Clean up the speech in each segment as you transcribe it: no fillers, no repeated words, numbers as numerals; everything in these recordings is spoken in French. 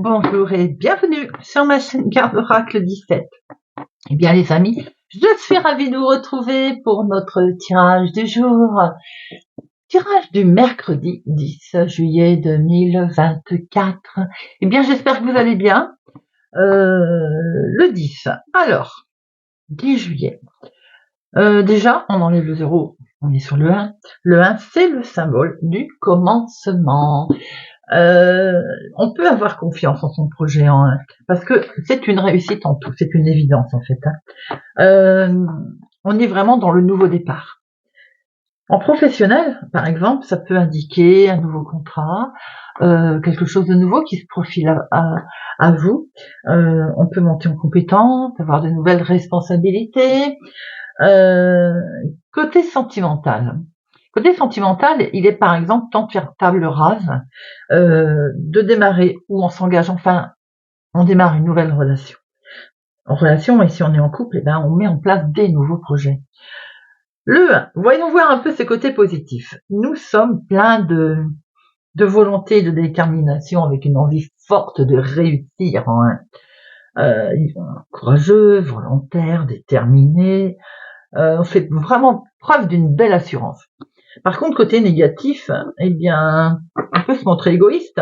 Bonjour et bienvenue sur ma chaîne Carte Oracle 17. Eh bien les amis, je suis ravie de vous retrouver pour notre tirage du jour. Tirage du mercredi 10 juillet 2024. Eh bien j'espère que vous allez bien. Le 10. Alors, 10 juillet. Déjà, on enlève le 0, on est sur le 1. Le 1, c'est le symbole du commencement. On peut avoir confiance en son projet en 1, parce que c'est une réussite en tout, c'est une évidence en fait. On est vraiment dans le nouveau départ. En professionnel, par exemple, ça peut indiquer un nouveau contrat, quelque chose de nouveau qui se profile à vous. On peut monter en compétence, avoir de nouvelles responsabilités. Côté sentimental. Côté sentimental, il est par exemple temps de faire table rase, de démarrer ou on s'engage, enfin, on démarre une nouvelle relation. En relation, et si on est en couple, eh ben, on met en place des nouveaux projets. Le 1, voyons voir un peu ses côtés positifs. Nous sommes pleins de volonté, de détermination, avec une envie forte de réussir en 1. Courageux, volontaire, déterminé. On fait vraiment preuve d'une belle assurance. Par contre, côté négatif, eh bien, on peut se montrer égoïste,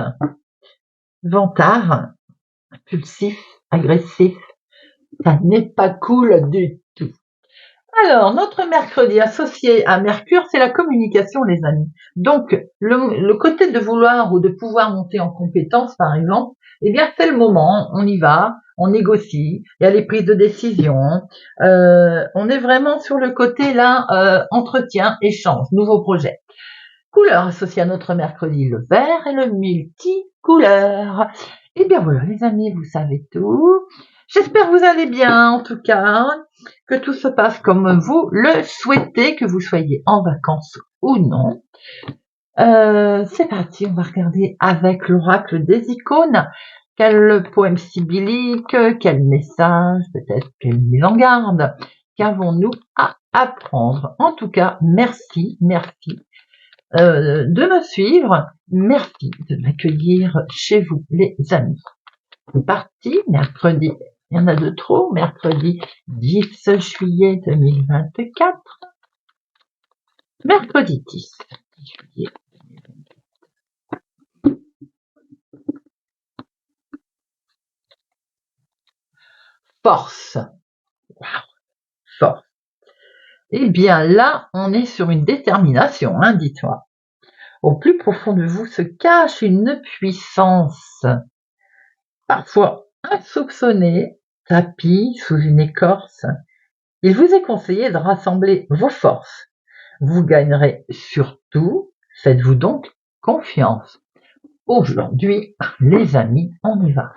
vantard, impulsif, agressif. Ça n'est pas cool du tout. Alors, notre mercredi associé à Mercure, c'est la communication, les amis. Donc, le côté de vouloir ou de pouvoir monter en compétence, par exemple, eh bien, c'est le moment, on y va, on négocie, il y a les prises de décision, on est vraiment sur le côté, là, entretien, échange, nouveau projet. Couleur associée à notre mercredi, le vert et le multicouleur. Et bien voilà, les amis, vous savez tout. J'espère que vous allez bien, en tout cas, que tout se passe comme vous le souhaitez, que vous soyez en vacances ou non. C'est parti, on va regarder avec l'oracle des icônes. Quel poème sibylique, quel message, peut-être quelle mise en garde, qu'avons-nous à apprendre? En tout cas, merci de me suivre. Merci de m'accueillir chez vous, les amis. C'est parti, mercredi, il y en a de trop, mercredi 10 juillet 2024. Mercredi 10 juillet 2024. Force. Wow, force. Eh bien là, on est sur une détermination, hein, dis-toi. Au plus profond de vous se cache une puissance, parfois insoupçonnée, tapie sous une écorce. Il vous est conseillé de rassembler vos forces. Vous gagnerez surtout, faites-vous donc confiance. Aujourd'hui, les amis, on y va.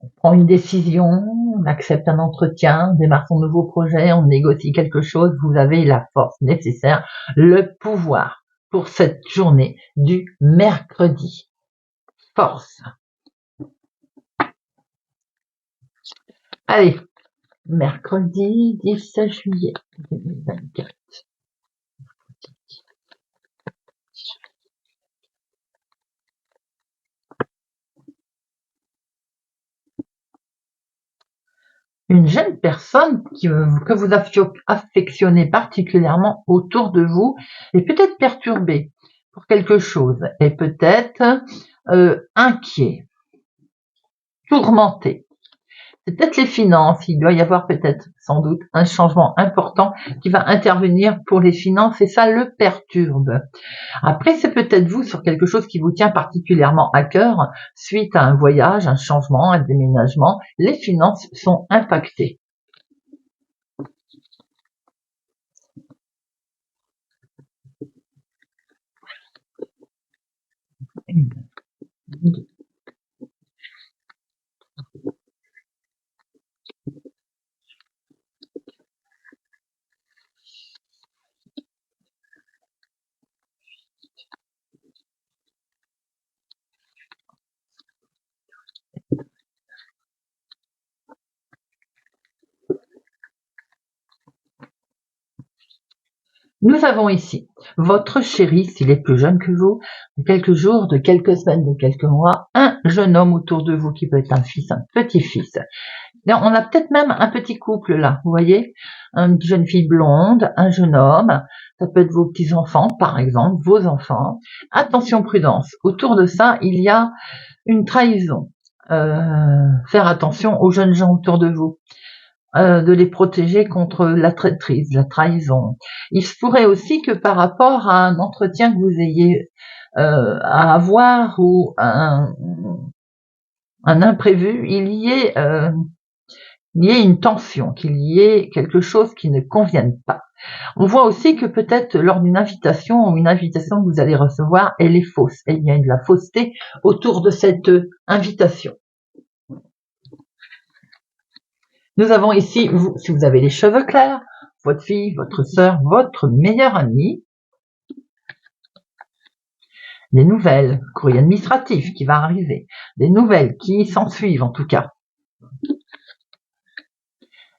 On prend une décision, on accepte un entretien, on démarre son nouveau projet, on négocie quelque chose, vous avez la force nécessaire, le pouvoir pour cette journée du mercredi. Force. Allez, mercredi 10 juillet 2024. Une jeune personne que vous affectionnez particulièrement autour de vous est peut-être perturbée pour quelque chose, est peut-être inquiet, tourmenté. C'est peut-être les finances, il doit y avoir peut-être sans doute un changement important qui va intervenir pour les finances et ça le perturbe. Après, c'est peut-être vous sur quelque chose qui vous tient particulièrement à cœur suite à un voyage, un changement, un déménagement. Les finances sont impactées. Nous avons ici votre chéri, s'il est plus jeune que vous, de quelques jours, de quelques semaines, de quelques mois, un jeune homme autour de vous qui peut être un fils, un petit-fils. On a peut-être même un petit couple là, vous voyez, une jeune fille blonde, un jeune homme, ça peut être vos petits-enfants par exemple, vos enfants. Attention, prudence, autour de ça, il y a une trahison. Faire attention aux jeunes gens autour de vous. De les protéger contre la traîtrise, la trahison. Il se pourrait aussi que par rapport à un entretien que vous ayez à avoir ou un imprévu, il y ait une tension, qu'il y ait quelque chose qui ne convienne pas. On voit aussi que peut-être lors d'une invitation ou une invitation que vous allez recevoir, elle est fausse. Il y a de la fausseté autour de cette invitation. Nous avons ici, vous, si vous avez les cheveux clairs, votre fille, votre sœur, votre meilleure amie, des nouvelles, courrier administratif qui va arriver, des nouvelles qui s'en suivent en tout cas.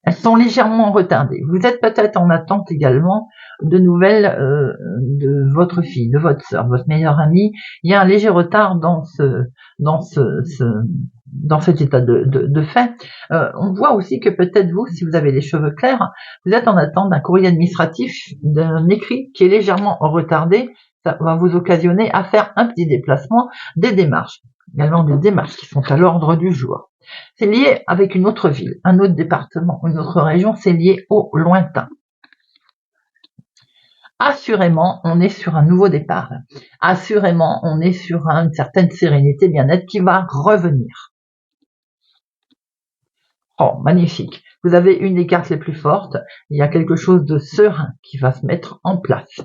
Elles sont légèrement retardées. Vous êtes peut-être en attente également de nouvelles de votre fille, de votre sœur, votre meilleure amie. Il y a un léger retard dans cet état de fait. On voit aussi que peut-être vous, si vous avez les cheveux clairs, vous êtes en attente d'un courrier administratif, d'un écrit qui est légèrement retardé. Ça va vous occasionner à faire un petit déplacement, des démarches. Également des démarches qui sont à l'ordre du jour. C'est lié avec une autre ville, un autre département, une autre région, c'est lié au lointain. Assurément, on est sur un nouveau départ. Assurément, on est sur une certaine sérénité, bien-être qui va revenir. Oh, magnifique. Vous avez une des cartes les plus fortes. Il y a quelque chose de serein qui va se mettre en place.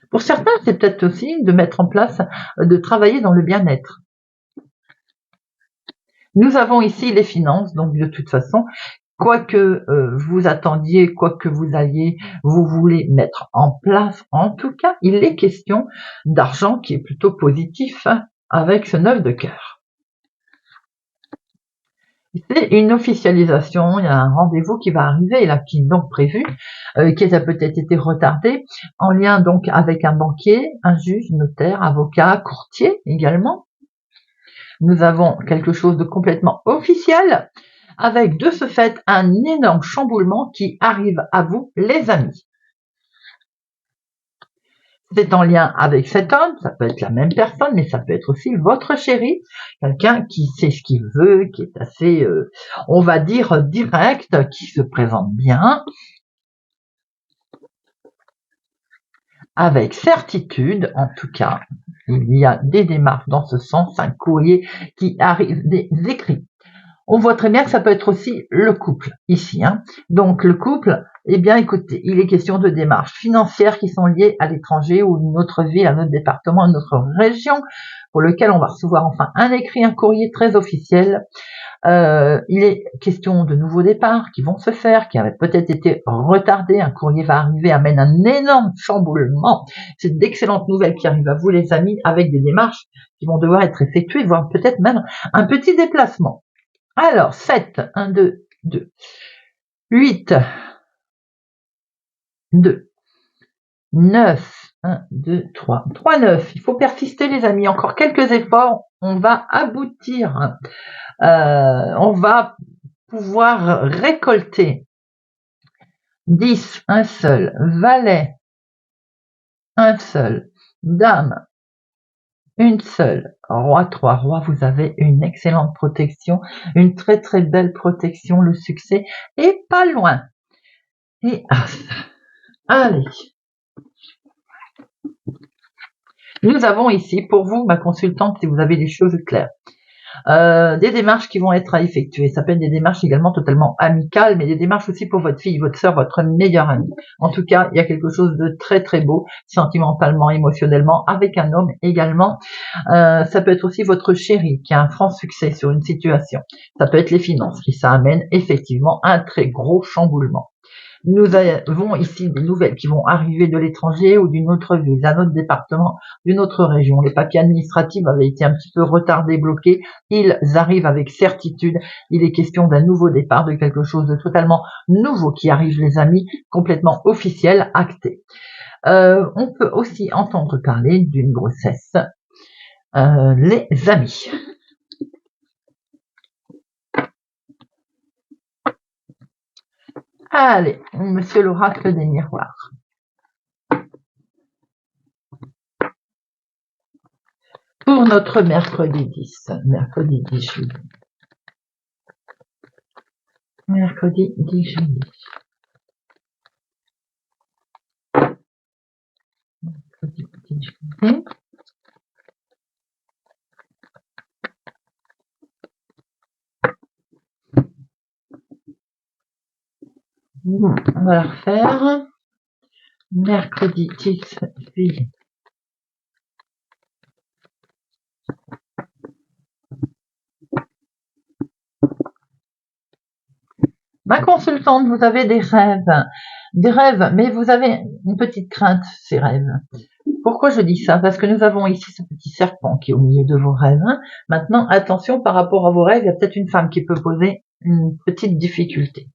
Pour certains, c'est peut-être aussi de mettre en place, de travailler dans le bien-être. Nous avons ici les finances, donc de toute façon, quoi que vous attendiez, quoi que vous voulez mettre en place, en tout cas, il est question d'argent qui est plutôt positif avec ce 9 de cœur. C'est une officialisation, il y a un rendez-vous qui va arriver, là, qui est donc prévu, qui a peut-être été retardé, en lien donc avec un banquier, un juge, notaire, avocat, courtier également. Nous avons quelque chose de complètement officiel, avec de ce fait un énorme chamboulement qui arrive à vous, les amis. C'est en lien avec cet homme, ça peut être la même personne, mais ça peut être aussi votre chéri, quelqu'un qui sait ce qu'il veut, qui est assez, on va dire, direct, qui se présente bien, avec certitude, en tout cas. Il y a des démarches dans ce sens, un courrier qui arrive, des écrits. On voit très bien que ça peut être aussi le couple, ici. Donc le couple, eh bien écoutez, il est question de démarches financières qui sont liées à l'étranger ou une autre ville, un autre département, une autre région, pour lequel on va recevoir enfin un écrit, un courrier très officiel. Il est question de nouveaux départs qui vont se faire, qui avaient peut-être été retardés. Un courrier va arriver, amène un énorme chamboulement. C'est d'excellentes nouvelles qui arrivent à vous, les amis, avec des démarches qui vont devoir être effectuées, voire peut-être même un petit déplacement. Alors, 7, 1, 2, 2, 8, 2, 9, 1, 2, 3, 3, 9. Il faut persister, les amis. Encore quelques efforts. On va aboutir. On va pouvoir récolter 10, un seul, valet, un seul, dame, une seule, roi, 3 rois, vous avez une excellente protection, une très très belle protection, le succès est pas loin. Et allez. Nous avons ici, pour vous, ma consultante, si vous avez des choses claires, des démarches qui vont être à effectuer. Ça peut être des démarches également totalement amicales, mais des démarches aussi pour votre fille, votre sœur, votre meilleure amie. En tout cas, il y a quelque chose de très très beau, sentimentalement, émotionnellement, avec un homme également. Ça peut être aussi votre chéri qui a un franc succès sur une situation. Ça peut être les finances qui ça amène effectivement un très gros chamboulement. Nous avons ici des nouvelles qui vont arriver de l'étranger ou d'une autre ville, d'un autre département, d'une autre région. Les papiers administratifs avaient été un petit peu retardés, bloqués. Ils arrivent avec certitude. Il est question d'un nouveau départ, de quelque chose de totalement nouveau qui arrive, les amis, complètement officiel, acté. On peut aussi entendre parler d'une grossesse, les amis. Allez, monsieur l'oracle des miroirs. Pour notre mercredi 10 juillet. Mercredi 10 juillet. Mercredi 10 juillet. Bon, on va la refaire. Mercredi 10 juillet. Ma consultante, vous avez des rêves, mais vous avez une petite crainte, ces rêves. Pourquoi je dis ça? Parce que nous avons ici ce petit serpent qui est au milieu de vos rêves. Maintenant, attention par rapport à vos rêves, il y a peut-être une femme qui peut poser une petite difficulté.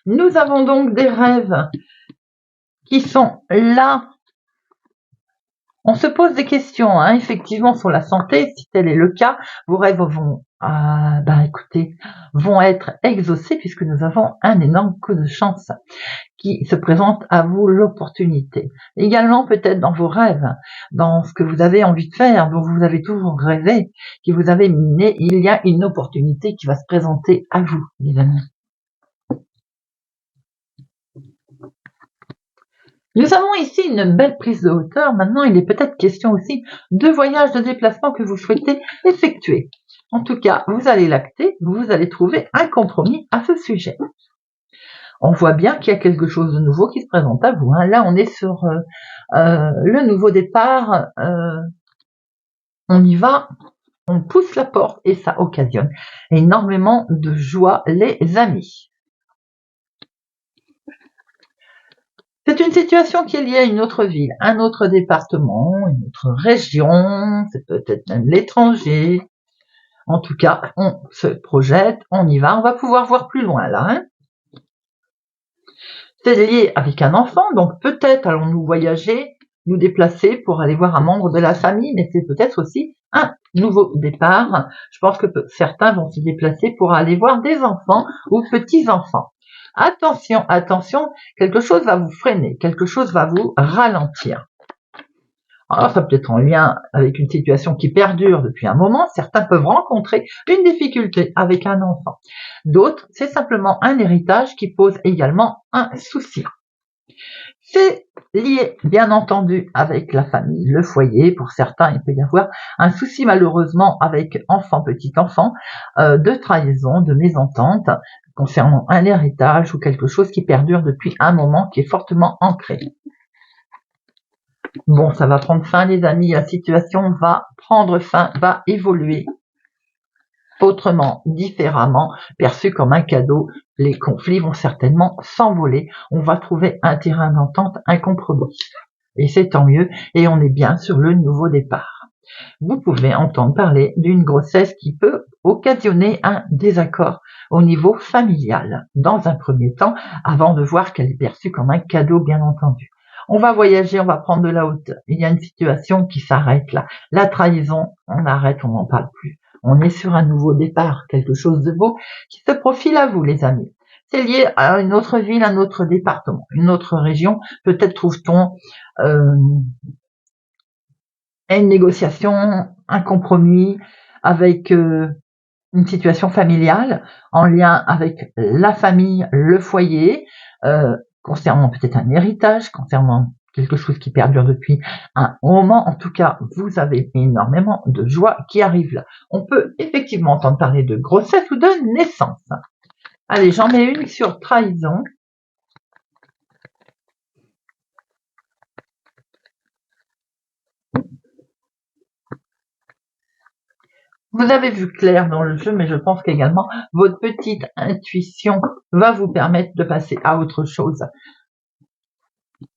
Nous avons donc des rêves qui sont là. On se pose des questions, effectivement, sur la santé. Si tel est le cas, vos rêves vont, vont être exaucés puisque nous avons un énorme coup de chance qui se présente à vous, l'opportunité. Également, peut-être dans vos rêves, dans ce que vous avez envie de faire, dont vous avez toujours rêvé, qui vous avez miné, il y a une opportunité qui va se présenter à vous, les amis. Nous avons ici une belle prise de hauteur. Maintenant, il est peut-être question aussi de voyages, de déplacements que vous souhaitez effectuer. En tout cas, vous allez l'acter, vous allez trouver un compromis à ce sujet. On voit bien qu'il y a quelque chose de nouveau qui se présente à vous. Là, on est sur le nouveau départ. On y va, on pousse la porte et ça occasionne énormément de joie, les amis. C'est une situation qui est liée à une autre ville, un autre département, une autre région, c'est peut-être même l'étranger. En tout cas, on se projette, on y va, on va pouvoir voir plus loin là. C'est lié avec un enfant, donc peut-être allons-nous voyager, nous déplacer pour aller voir un membre de la famille, mais c'est peut-être aussi un nouveau départ. Je pense que certains vont se déplacer pour aller voir des enfants ou petits-enfants. Attention, attention, quelque chose va vous freiner, quelque chose va vous ralentir. Alors, ça peut être en lien avec une situation qui perdure depuis un moment. Certains peuvent rencontrer une difficulté avec un enfant. D'autres, c'est simplement un héritage qui pose également un souci. C'est lié, bien entendu, avec la famille, le foyer. Pour certains, il peut y avoir un souci, malheureusement, avec enfant, petit enfant, de trahison, de mésentente, concernant un héritage ou quelque chose qui perdure depuis un moment, qui est fortement ancré. Bon, ça va prendre fin, les amis, la situation va prendre fin, va évoluer autrement, différemment, perçu comme un cadeau. Les conflits vont certainement s'envoler. On va trouver un terrain d'entente, un compromis. Et c'est tant mieux, et on est bien sur le nouveau départ. Vous pouvez entendre parler d'une grossesse qui peut occasionner un désaccord au niveau familial, dans un premier temps, avant de voir qu'elle est perçue comme un cadeau, bien entendu. On va voyager, on va prendre de la hauteur. Il y a une situation qui s'arrête là. La trahison, on arrête, on n'en parle plus. On est sur un nouveau départ, quelque chose de beau qui se profile à vous, les amis. C'est lié à une autre ville, un autre département, une autre région. Peut-être trouve-t-on une négociation, un compromis avec une situation familiale en lien avec la famille, le foyer, concernant peut-être un héritage, concernant quelque chose qui perdure depuis un moment. En tout cas, vous avez énormément de joie qui arrive là. On peut effectivement entendre parler de grossesse ou de naissance. Allez, j'en mets une sur trahison. Vous avez vu clair dans le jeu, mais je pense qu'également votre petite intuition va vous permettre de passer à autre chose,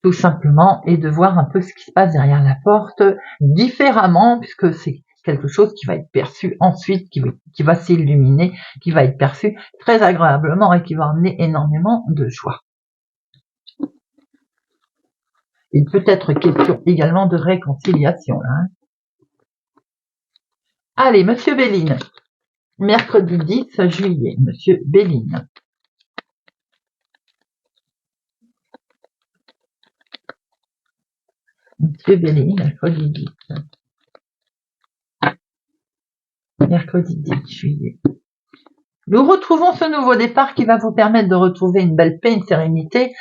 tout simplement, et de voir un peu ce qui se passe derrière la porte différemment, puisque c'est quelque chose qui va être perçu ensuite, qui va s'illuminer, qui va être perçu très agréablement et qui va amener énormément de joie. Il peut être question également de réconciliation, là, hein. Allez, Monsieur Béline. Mercredi 10 juillet, Monsieur Béline. Monsieur Béline, mercredi 10. Mercredi 10 juillet. Nous retrouvons ce nouveau départ qui va vous permettre de retrouver une belle paix, une sérénité,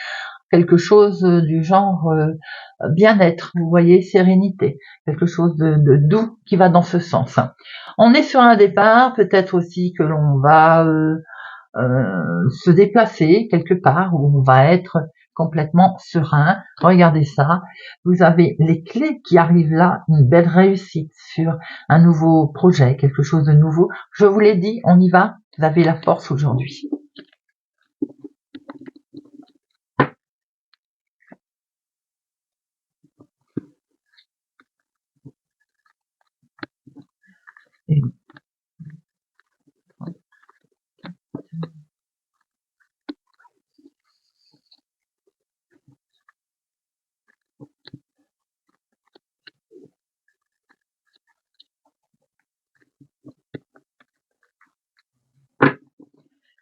quelque chose du genre bien-être, vous voyez, sérénité, quelque chose de doux qui va dans ce sens. On est sur un départ, peut-être aussi que l'on va se déplacer quelque part où on va être complètement serein. Regardez ça, vous avez les clés qui arrivent là, une belle réussite sur un nouveau projet, quelque chose de nouveau. Je vous l'ai dit, on y va, vous avez la force aujourd'hui.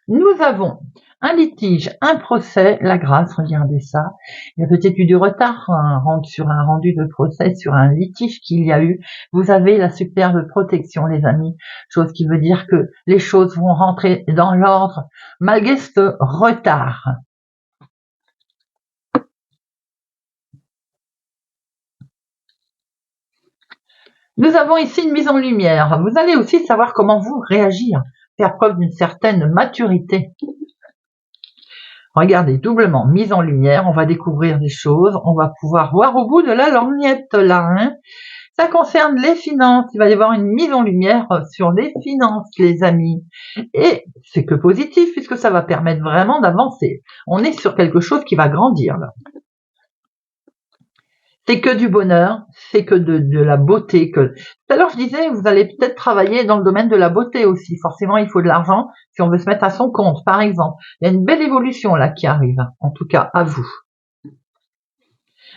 Nous avons un litige, un procès, la grâce, regardez ça. Il y a peut-être eu du retard sur un rendu de procès, sur un litige qu'il y a eu. Vous avez la superbe protection, les amis, chose qui veut dire que les choses vont rentrer dans l'ordre malgré ce retard. Nous avons ici une mise en lumière. Vous allez aussi savoir comment vous réagir, faire preuve d'une certaine maturité. Regardez, doublement mise en lumière, on va découvrir des choses, on va pouvoir voir au bout de la lorgnette là, hein. Ça concerne les finances, il va y avoir une mise en lumière sur les finances, les amis. Et c'est que positif, puisque ça va permettre vraiment d'avancer. On est sur quelque chose qui va grandir là. C'est que du bonheur, c'est que de la beauté. Tout à l'heure, je disais, vous allez peut-être travailler dans le domaine de la beauté aussi. Forcément, il faut de l'argent si on veut se mettre à son compte, par exemple. Il y a une belle évolution là qui arrive, en tout cas à vous.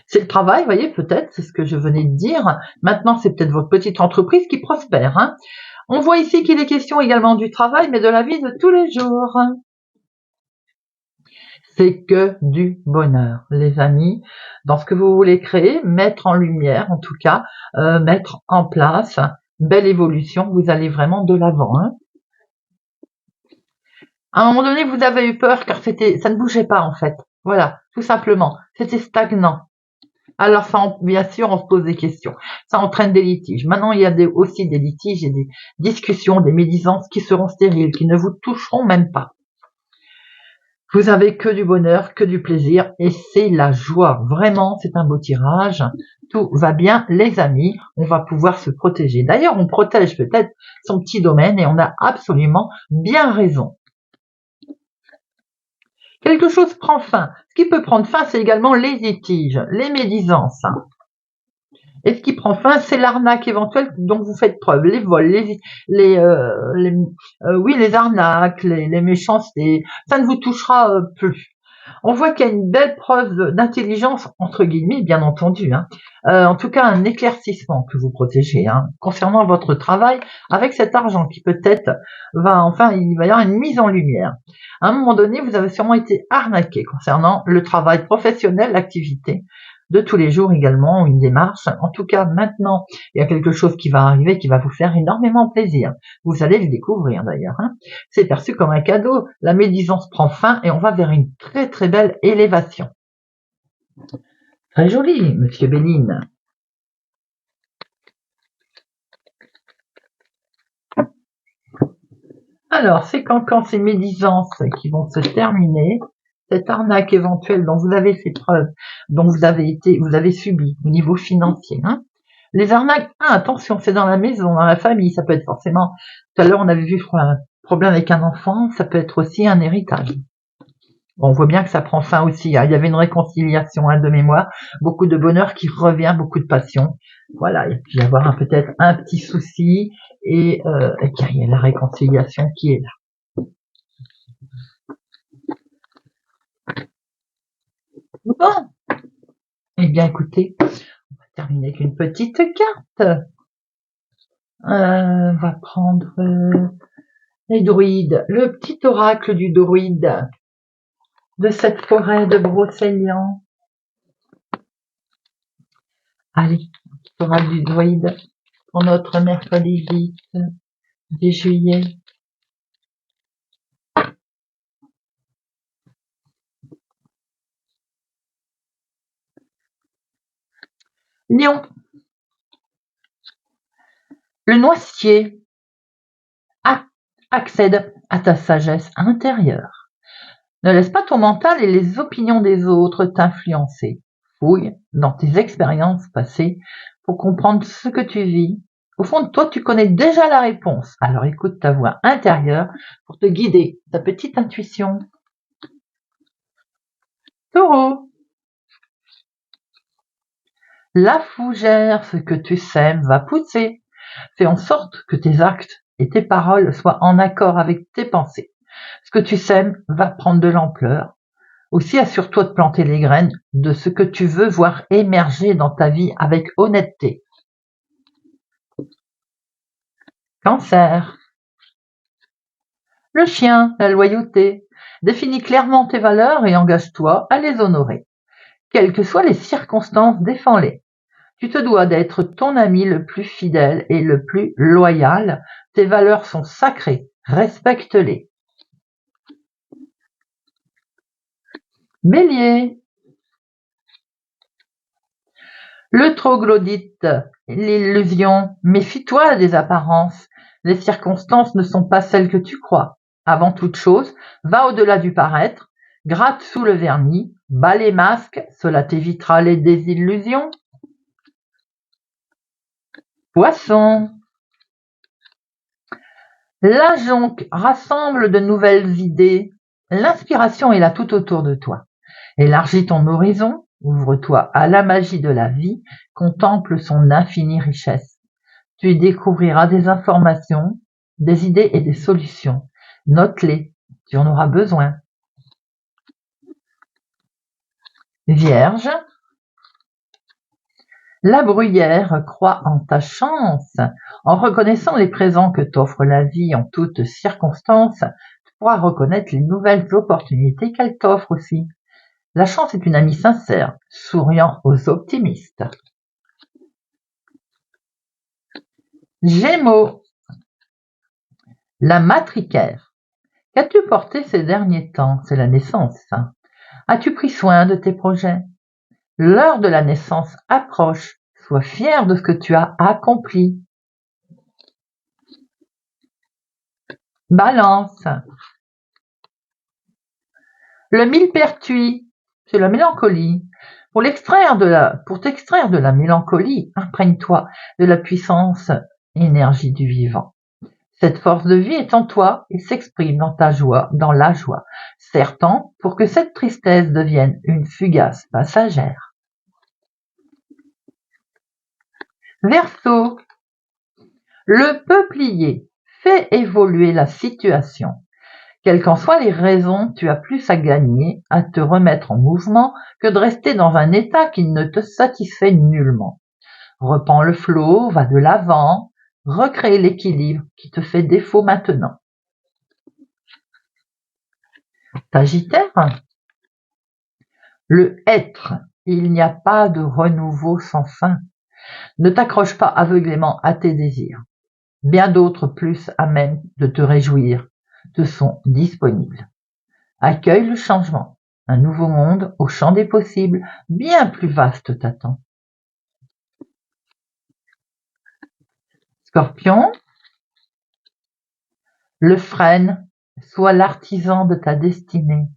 C'est le travail, vous voyez, peut-être, c'est ce que je venais de dire. Maintenant, c'est peut-être votre petite entreprise qui prospère, hein. On voit ici qu'il est question également du travail, mais de la vie de tous les jours. C'est que du bonheur, les amis. Dans ce que vous voulez créer, mettre en lumière, en tout cas, mettre en place, belle évolution, vous allez vraiment de l'avant, hein. À un moment donné, vous avez eu peur car ça ne bougeait pas en fait. Voilà, tout simplement. C'était stagnant. Alors ça, bien sûr, on se pose des questions. Ça entraîne des litiges. Maintenant, il y a aussi des litiges et des discussions, des médisances qui seront stériles, qui ne vous toucheront même pas. Vous avez que du bonheur, que du plaisir, et c'est la joie. Vraiment, c'est un beau tirage. Tout va bien, les amis. On va pouvoir se protéger. D'ailleurs, on protège peut-être son petit domaine et on a absolument bien raison. Quelque chose prend fin. Ce qui peut prendre fin, c'est également les litiges, les médisances. Et ce qui prend fin, c'est l'arnaque éventuelle dont vous faites preuve, les vols, les arnaques, les méchancetés. Ça ne vous touchera plus. On voit qu'il y a une belle preuve d'intelligence, entre guillemets, bien entendu, hein. En tout cas, un éclaircissement que vous protégez, hein, concernant votre travail avec cet argent qui peut-être il va y avoir une mise en lumière. À un moment donné, vous avez sûrement été arnaqué concernant le travail professionnel, l'activité de tous les jours également, une démarche. En tout cas, maintenant, il y a quelque chose qui va arriver qui va vous faire énormément plaisir. Vous allez le découvrir d'ailleurs, hein. C'est perçu comme un cadeau. La médisance prend fin et on va vers une très très belle élévation. Très joli, monsieur Béline. Alors, c'est quand ces médisances qui vont se terminer, cette arnaque éventuelle dont vous avez fait preuve, dont vous avez subi au niveau financier, hein. Les arnaques, attention, c'est dans la maison, dans la famille, ça peut être forcément, tout à l'heure on avait vu, je crois, un problème avec un enfant, ça peut être aussi un héritage. Bon, on voit bien que ça prend fin aussi, hein. Il y avait une réconciliation, de mémoire, beaucoup de bonheur qui revient, beaucoup de passion. Voilà, et puis avoir peut-être un petit souci, et qu'il y a la réconciliation qui est là. Bon, eh bien écoutez, on va terminer avec une petite carte. On va prendre les druides, le petit oracle du druide de cette forêt de Brocéliande. Allez, petit oracle du druide pour notre mercredi 10 juillet. Lion. Le noisetier accède à ta sagesse intérieure. Ne laisse pas ton mental et les opinions des autres t'influencer. Fouille dans tes expériences passées pour comprendre ce que tu vis. Au fond de toi, tu connais déjà la réponse. Alors écoute ta voix intérieure pour te guider, ta petite intuition. Taureau. La fougère, ce que tu sèmes va pousser. Fais en sorte que tes actes et tes paroles soient en accord avec tes pensées. Ce que tu sèmes va prendre de l'ampleur. Aussi, assure-toi de planter les graines de ce que tu veux voir émerger dans ta vie avec honnêteté. Cancer. Le chien, la loyauté. Définis clairement tes valeurs et engage-toi à les honorer. Quelles que soient les circonstances, défends-les. Tu te dois d'être ton ami le plus fidèle et le plus loyal. Tes valeurs sont sacrées, respecte-les. Bélier. Le troglodyte, l'illusion, méfie-toi des apparences. Les circonstances ne sont pas celles que tu crois. Avant toute chose, va au-delà du paraître, gratte sous le vernis, bats les masques, cela t'évitera les désillusions. Poisson. La jonque rassemble de nouvelles idées. L'inspiration est là tout autour de toi. Élargis ton horizon, ouvre-toi à la magie de la vie, contemple son infinie richesse. Tu y découvriras des informations, des idées et des solutions. Note-les, tu en auras besoin. Vierge. La bruyère croit en ta chance. En reconnaissant les présents que t'offre la vie en toutes circonstances, tu pourras reconnaître les nouvelles opportunités qu'elle t'offre aussi. La chance est une amie sincère, souriant aux optimistes. Gémeaux. La matricaire. Qu'as-tu porté ces derniers temps? C'est la naissance. As-tu pris soin de tes projets? L'heure de la naissance approche. Sois fier de ce que tu as accompli. Balance. Le millepertuis, c'est la mélancolie. Pour t'extraire de la mélancolie, imprègne-toi de la puissance énergie du vivant. Cette force de vie est en toi et s'exprime dans ta joie, dans la joie, sertant pour que cette tristesse devienne une fugace passagère. Verseau. Le peuplier fait évoluer la situation. Quelles qu'en soient les raisons, tu as plus à gagner à te remettre en mouvement que de rester dans un état qui ne te satisfait nullement. Reprends le flot, va de l'avant, recrée l'équilibre qui te fait défaut maintenant. Sagittaire. Le être, il n'y a pas de renouveau sans fin. Ne t'accroche pas aveuglément à tes désirs. Bien d'autres plus à même de te réjouir te sont disponibles. Accueille le changement. Un nouveau monde au champ des possibles, bien plus vaste t'attend. Scorpion, le frêne, sois l'artisan de ta destinée.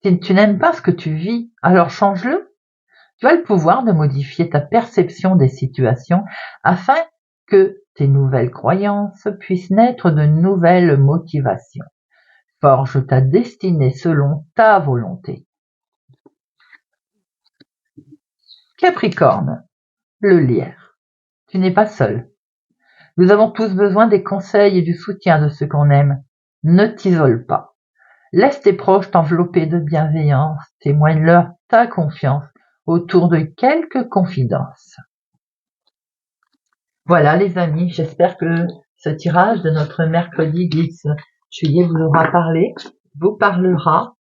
Si tu n'aimes pas ce que tu vis, alors change-le. Tu as le pouvoir de modifier ta perception des situations afin que tes nouvelles croyances puissent naître de nouvelles motivations. Forge ta destinée selon ta volonté. Capricorne, le lierre. Tu n'es pas seul. Nous avons tous besoin des conseils et du soutien de ceux qu'on aime. Ne t'isole pas. Laisse tes proches t'envelopper de bienveillance, témoigne-leur ta confiance autour de quelques confidences. Voilà les amis, j'espère que ce tirage de notre mercredi 10 juillet vous parlera.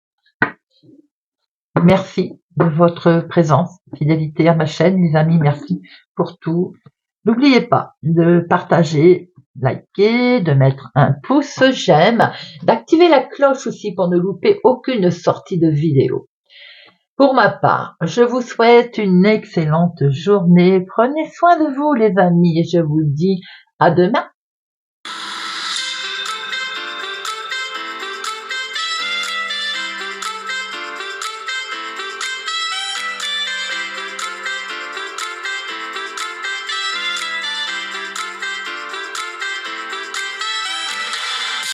Merci de votre présence, fidélité à ma chaîne les amis, merci pour tout. N'oubliez pas de partager, liker, de mettre un pouce j'aime, d'activer la cloche aussi pour ne louper aucune sortie de vidéo. Pour ma part, je vous souhaite une excellente journée. Prenez soin de vous les amis et je vous dis à demain.